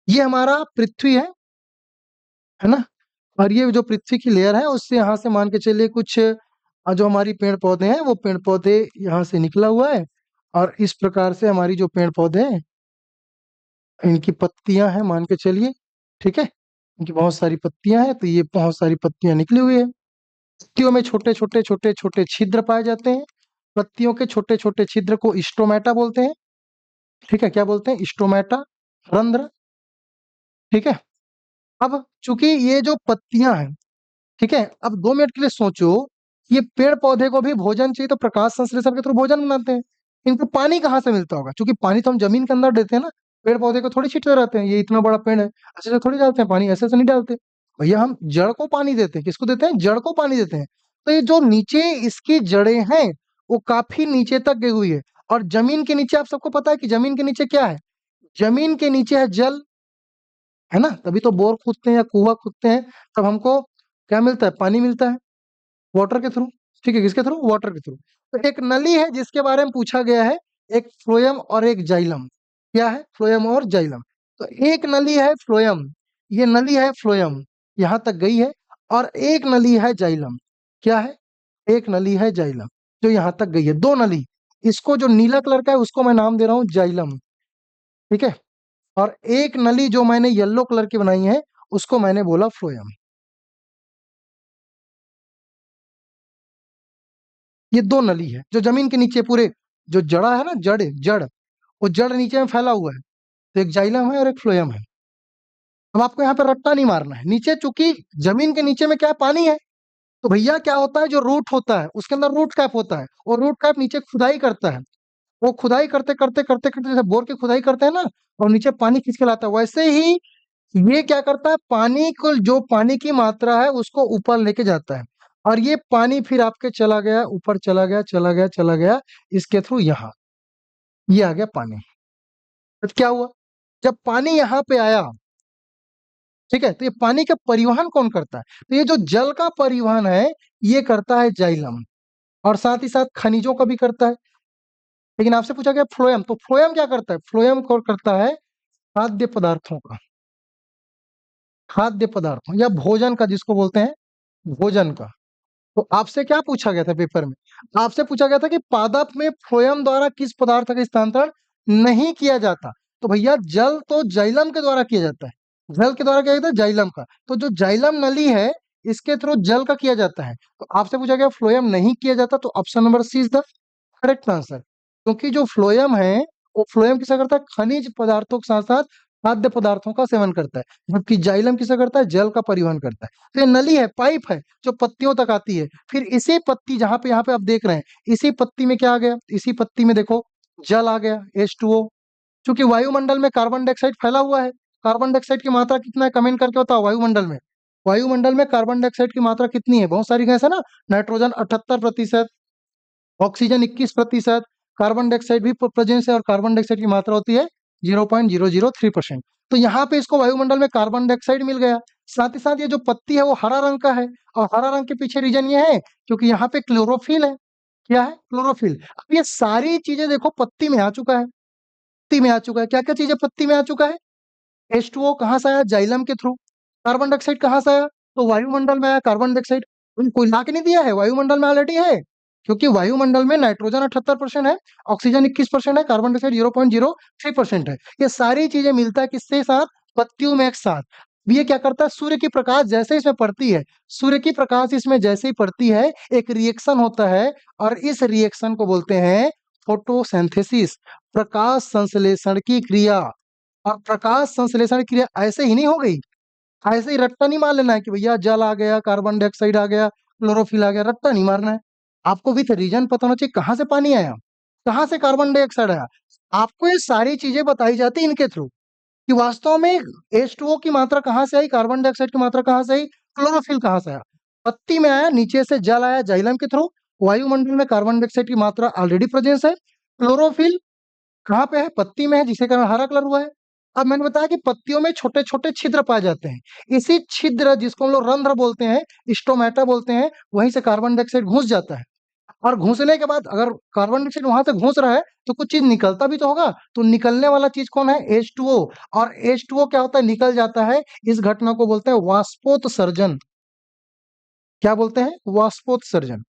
ये हमारा पृथ्वी है ना, और ये जो पृथ्वी की लेयर है उससे यहाँ से मान के चलिए कुछ जो हमारी पेड़ पौधे हैं वो पेड़ पौधे यहाँ से निकला हुआ है, और इस प्रकार से हमारी जो पेड़ पौधे हैं इनकी पत्तियां हैं मान के चलिए, ठीक है, इनकी बहुत सारी पत्तियां हैं, तो ये बहुत सारी पत्तियां निकली हुई है। पत्तियों में छोटे छोटे छोटे छोटे छिद्र पाए जाते हैं, पत्तियों के छोटे छोटे छिद्र को स्टोमेटा बोलते हैं, ठीक है, क्या बोलते हैं, स्टोमेटा, रंध्र, ठीक है। अब चूंकि ये जो पत्तियां हैं, ठीक है, अब 2 मिनट के लिए सोचो, ये पेड़ पौधे को भी भोजन चाहिए तो प्रकाश संश्लेषण के थ्रू भोजन बनाते हैं, इनको पानी कहाँ से मिलता होगा, क्योंकि पानी तो हम जमीन के अंदर देते हैं ना, पेड़ पौधे को थोड़ी छींटते रहते हैं, ये इतना बड़ा पेड़ है ऐसे से थोड़ी डालते हैं पानी, ऐसे से नहीं डालते भैया, हम जड़ को पानी देते हैं, किसको देते हैं, जड़ को पानी देते हैं। तो ये जो नीचे इसकी जड़ें हैं वो काफी नीचे तक गई हुई है, और जमीन के नीचे आप सबको पता है कि जमीन के नीचे क्या है, जमीन के नीचे है जल, है ना, तभी तो बोर खोदते हैं या कुआं खोदते हैं, तब हमको क्या मिलता है, पानी मिलता है, वाटर के थ्रू, ठीक है, किसके थ्रू, वाटर के थ्रू। तो एक नली है जिसके बारे में पूछा गया है, एक फ्लोएम और एक जाइलम, क्या है, फ्लोएम और जाइलम। तो एक नली है फ्लोएम, ये नली है फ्लोएम, यहां तक गई है, और एक नली है जाइलम, क्या है, एक नली है जाइलम जो यहां तक गई है, दो नली, इसको जो नीला कलर का है उसको मैं नाम दे रहा हूं जाइलम, ठीक है, और एक नली जो मैंने येलो कलर की बनाई है उसको मैंने बोला फ्लोएम। ये दो नली है जो जमीन के नीचे पूरे, जो जड़ा है ना, जड़ जड़, वो जड़ नीचे में फैला हुआ है, तो एक जाइलम है और एक फ्लोएम है। अब आपको यहाँ पे रट्टा नहीं मारना है, नीचे चूंकि जमीन के नीचे में क्या है, पानी है, तो भैया क्या होता है, जो रूट होता है उसके अंदर रूट कैप होता है, और रूट कैप नीचे खुदाई करता है, वो खुदाई करते करते करते करते जैसे बोर की खुदाई करते हैं ना, और नीचे पानी खींच के लाता है, वैसे ही ये क्या करता है, पानी को, जो पानी की मात्रा है उसको ऊपर लेके जाता है, और ये पानी फिर आपके चला गया ऊपर, चला गया चला गया चला गया, इसके थ्रू यहाँ ये आ गया पानी। तो क्या हुआ, जब पानी यहाँ पे आया, ठीक है, तो ये पानी का परिवहन कौन करता है, तो ये जो जल का परिवहन है ये करता है जाइलम, और साथ ही साथ खनिजों का भी करता है। लेकिन आपसे पूछा गया फ्लोएम, तो फ्लोएम क्या करता है, फ्लोएम कौन करता है, खाद्य पदार्थों का, खाद्य पदार्थों या भोजन का, जिसको बोलते हैं भोजन का। तो आपसे क्या पूछा गया था पेपर में, आपसे पूछा गया था कि पादप में फ्लोएम द्वारा किस पदार्थ का स्थानांतरण नहीं किया जाता। तो भैया जल तो जाइलम के द्वारा किया जाता है, जल के द्वारा किया जाता है जाइलम का, तो जो जाइलम नली है इसके थ्रू जल का किया जाता है। तो आपसे पूछा गया फ्लोएम नहीं किया जाता, तो option number C is the correct answer, क्योंकि जो फ्लोएम है वो फ्लोएम किसा करता है, खनिज पदार्थों के साथ साथ खाद्य पदार्थों का सेवन करता है, जबकि जाइलम किसा करता है, जल का परिवहन करता है। तो ये नली है, पाइप है जो पत्तियों तक आती है, फिर इसी पत्ती जहां पे यहाँ पे आप देख रहे हैं, इसी पत्ती में क्या आ गया, इसी पत्ती में देखो जल आ गया H2O, क्योंकि वायुमंडल में कार्बन डाइऑक्साइड फैला हुआ है, कार्बन डाइऑक्साइड की मात्रा कितना है कमेंट करके बताओ, वायुमंडल में, वायुमंडल में कार्बन डाइऑक्साइड की मात्रा कितनी है, बहुत सारी गैस है ना, नाइट्रोजन 78%, ऑक्सीजन 21%, कार्बन डाइऑक्साइड भी प्रेजेंस है, और कार्बन डाइऑक्साइड की मात्रा होती है 0.003%। तो यहाँ पे इसको वायुमंडल में कार्बन डाइऑक्साइड मिल गया, साथ ही साथ ये जो पत्ती है वो हरा रंग का है, और हरा रंग के पीछे रीजन ये है क्योंकि यहाँ पे क्लोरोफिल है, क्या है? क्लोरोफिल। अब ये सारी चीजें देखो पत्ती में आ चुका है, पत्ती में आ चुका है। क्या क्या चीजें पत्ती में आ चुका है? H2O कहाँ से आया? जाइलम के थ्रू। कार्बन डाइऑक्साइड कहाँ से आया? तो वायुमंडल में आया कार्बन डाइऑक्साइड। कोई ला के नहीं दिया है, वायुमंडल में ऑलरेडी है। क्योंकि वायुमंडल में नाइट्रोजन 78% है, ऑक्सीजन 21% है, कार्बन डाइऑक्साइड 0.03% है। ये सारी चीजें मिलता है किससे साथ? पत्तियों में एक साथ। अब ये क्या करता है? सूर्य की प्रकाश जैसे इसमें पड़ती है, सूर्य की प्रकाश इसमें जैसे ही पड़ती है, एक रिएक्शन होता है, और इस रिएक्शन को बोलते हैं फोटोसिंथेसिस, प्रकाश संश्लेषण की क्रिया। और प्रकाश संश्लेषण क्रिया ऐसे ही नहीं हो गई, ऐसे ही रट्टा नहीं मार लेना है कि भैया जल आ गया, कार्बन डाइऑक्साइड आ गया, क्लोरोफिल आ गया, रट्टा नहीं मारना है। आपको विथ रीजन पता होना चाहिए कहाँ से पानी आया, कहाँ से कार्बन डाइऑक्साइड आया। आपको ये सारी चीजें बताई जाती है इनके थ्रू, कि वास्तव में H2O की मात्रा कहाँ से आई, कार्बन डाइऑक्साइड की मात्रा कहाँ से आई, क्लोरोफिल कहाँ से आया। पत्ती में आया, नीचे से जल आया जाइलम के थ्रू, वायुमंडल में कार्बन डाइऑक्साइड की मात्रा ऑलरेडी प्रेजेंस है, क्लोरोफिल कहाँ पे है? पत्ती में है, जिसके कारण हरा कलर हुआ है। अब मैंने बताया कि पत्तियों में छोटे-छोटे छिद्र पाए जाते हैं। इसी छिद्र जिसको हम लोग रंध्र बोलते हैं, स्टोमेटा बोलते हैं, वहीं से कार्बन डाइऑक्साइड घुस जाता है। और घुसने के बाद अगर कार्बन डाइऑक्साइड वहां से घुस रहा है, तो कुछ चीज निकलता भी तो होगा। तो निकलने वाला चीज कौन है? H2O। और H2O क्या होता है? निकल जाता है। इस घटना को बोलते हैं वाष्पोत्सर्जन। क्या बोलते हैं? वाष्पोत्सर्जन।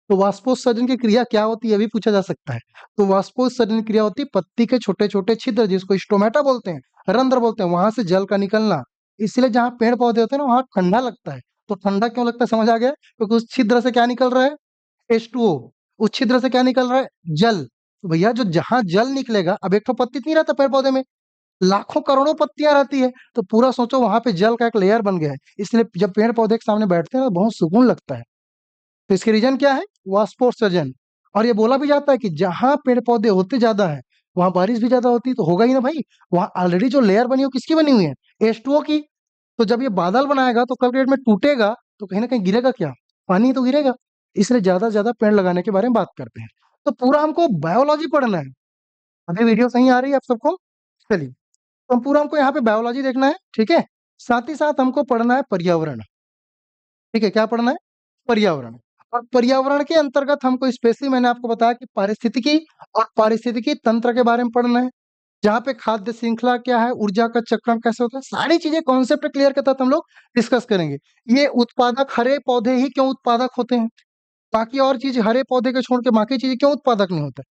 तो वाष्पोत्सर्जन की क्रिया क्या होती है, ये भी पूछा जा सकता है। तो वाष्पोत्सर्जन की क्रिया होती है पत्ती के छोटे-छोटे छिद्र, जिसको स्टोमेटा बोलते हैं, रंध्र बोलते हैं, वहां से जल का निकलना। इसलिए जहाँ पेड़ पौधे होते हैं ना, वहां ठंडा लगता है। तो ठंडा क्यों लगता है, समझ आ गया? क्योंकि उस छिद्र से क्या निकल रहा है? H2O। उस छिद्र से क्या निकल रहा है? जल। तो भैया जो जहां जल निकलेगा, अब एक तो पत्ती नहीं रहता पेड़ पौधे में, लाखों करोड़ों पत्तियां रहती है, तो पूरा सोचो वहां पे जल का एक लेयर बन गया है। इसलिए जब पेड़ पौधे के सामने बैठते हैं ना, बहुत सुकून लगता है। तो इसके रीजन क्या है? वाष्पोत्सर्जन। और ये बोला भी जाता है कि जहां पेड़ पौधे होते ज्यादा है, वहां बारिश भी ज्यादा होती है। तो होगा ही ना भाई, वहां ऑलरेडी जो लेयर बनी है वो किसकी बनी हुई है? H2O की। तो जब ये बादल बनाएगा तो कल के डेट में टूटेगा, तो कहीं ना कहीं गिरेगा क्या? पानी तो गिरेगा। इसलिए ज्यादा से ज्यादा पेड़ लगाने के बारे में बात करते हैं। तो पूरा हमको बायोलॉजी पढ़ना है। अभी वीडियो सही आ रही है आप सबको? चलिए, तो हम पूरा हमको यहाँ पे बायोलॉजी देखना है, ठीक है। साथ ही साथ हमको पढ़ना है पर्यावरण। ठीक है, क्या पढ़ना है? पर्यावरण। और पर्यावरण के अंतर्गत हमको स्पेशली मैंने आपको बताया कि पारिस्थितिकी और पारिस्थितिकी तंत्र के बारे में पढ़ना है। जहाँ पे खाद्य श्रृंखला क्या है, ऊर्जा का चक्रण कैसे होता है, सारी चीजें कॉन्सेप्ट क्लियर के तहत हम लोग डिस्कस करेंगे। ये उत्पादक हरे पौधे ही क्यों उत्पादक होते हैं, बाकी और चीज हरे पौधे के छोड़ के बाकी चीजें क्यों उत्पादक नहीं होते?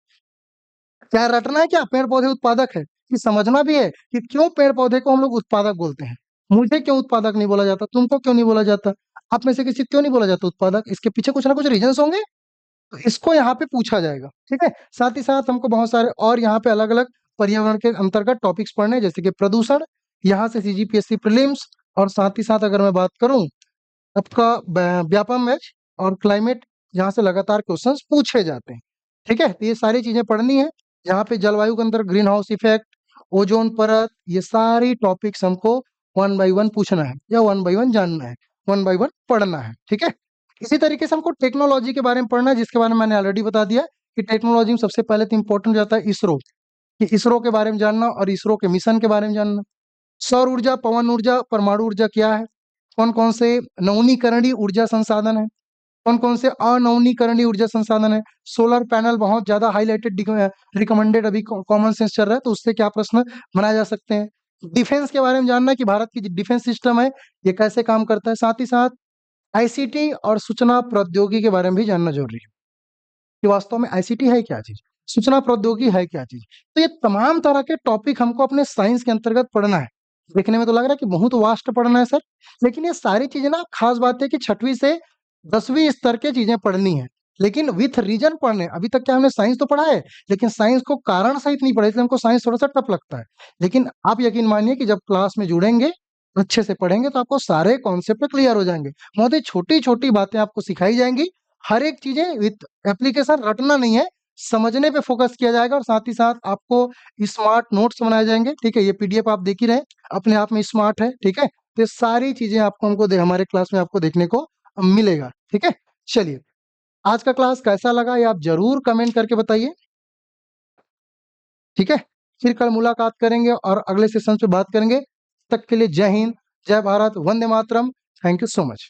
क्या रटना है क्या पेड़ पौधे उत्पादक है, कि समझना भी है कि क्यों पेड़ पौधे को हम लोग उत्पादक बोलते हैं। मुझे क्यों उत्पादक नहीं बोला जाता, तुमको क्यों नहीं बोला जाता, आप में से किसी को क्यों नहीं बोला जाता उत्पादक? इसके पीछे कुछ ना कुछ रीजंस होंगे। तो इसको यहाँ पे पूछा जाएगा, ठीक है। साथ ही साथ हमको बहुत सारे और यहाँ पे अलग अलग पर्यावरण के अंतर्गत टॉपिक्स पढ़ने हैं, जैसे कि प्रदूषण, यहाँ से CGPSC प्रीलिम्स। और साथ ही साथ अगर मैं बात करूं आपका व्यापम मैच और क्लाइमेट, जहाँ से लगातार क्वेश्चंस पूछे जाते हैं, ठीक है। तो ये सारी चीजें पढ़नी है। यहाँ पे जलवायु के अंदर ग्रीन हाउस इफेक्ट, ओजोन परत, ये सारी टॉपिक्स हमको वन बाय वन पूछना है, या वन बाय वन जानना है, वन बाय वन पढ़ना है, ठीक है। इसी तरीके से हमको टेक्नोलॉजी के बारे में पढ़ना है, जिसके बारे में मैंने ऑलरेडी बता दिया कि टेक्नोलॉजी में सबसे पहले तो इंपॉर्टेंट जाता है इसरो, कि इसरो के बारे में जानना और इसरो के मिशन के बारे में जानना। सौर ऊर्जा, पवन ऊर्जा, परमाणु ऊर्जा क्या है, कौन-कौन से नवीनीकरणीय ऊर्जा संसाधन है, कौन-कौन से अनवीनीकरणीय ऊर्जा संसाधन है। सोलर पैनल बहुत ज़्यादा हाइलाइटेड रिकमेंडेड अभी कॉमन सेंस चल रहा है, तो उससे क्या प्रश्न बनाए जा सकते हैं। डिफेंस के बारे में जानना है कि भारत की जो डिफेंस सिस्टम है, ये कैसे काम करता है। साथ ही साथ आईसीटी और सूचना प्रौद्योगिकी के बारे में भी जानना जरूरी है, कि वास्तव में आईसीटी है क्या चीज़, सूचना प्रौद्योगिकी है क्या चीज़। तो ये तमाम तरह के टॉपिक हमको अपने साइंस के अंतर्गत पढ़ना है। देखने में तो लग रहा है कि बहुत वास्ट पढ़ना है सर, लेकिन ये सारी चीज़ें ना, खास बात है कि 6वीं से 10वीं स्तर की चीज़ें पढ़नी है, लेकिन विथ रीजन पढ़ने। अभी तक क्या हमने साइंस तो पढ़ा है, लेकिन साइंस को कारण सहित नहीं पढ़ा, इसलिए हमको साइंस थोड़ा-सा टफ लगता है। लेकिन आप यकीन मानिए कि जब क्लास में जुड़ेंगे, अच्छे से पढ़ेंगे, तो आपको सारे कॉन्सेप्ट क्लियर हो जाएँगे। बहुत ही छोटी-छोटी बातें आपको सिखाई जाएँगी, हर एक चीज़ें विथ एप्लीकेशन, रटना नहीं है, समझने पे फोकस किया जाएगा। और साथ ही साथ आपको स्मार्ट नोट्स बनाए जाएँगे, ठीक है? ये पीडीएफ आप देख ही रहे हैं, अपने आप में स्मार्ट है, ठीक है? तो ये सारी चीज़ें आपको हमको दे हमारे क्लास में आपको देखने को मिलेगा, ठीक है? चलिए, आज का क्लास कैसा लगा ये आप ज़रूर कमेंट करके बताइए, ठीक है? फिर कल मुलाकात करेंगे और अगले सेशन पे बात करेंगे। तब तक के लिए जय हिंद, जय भारत, वंदे मातरम। Thank you so much.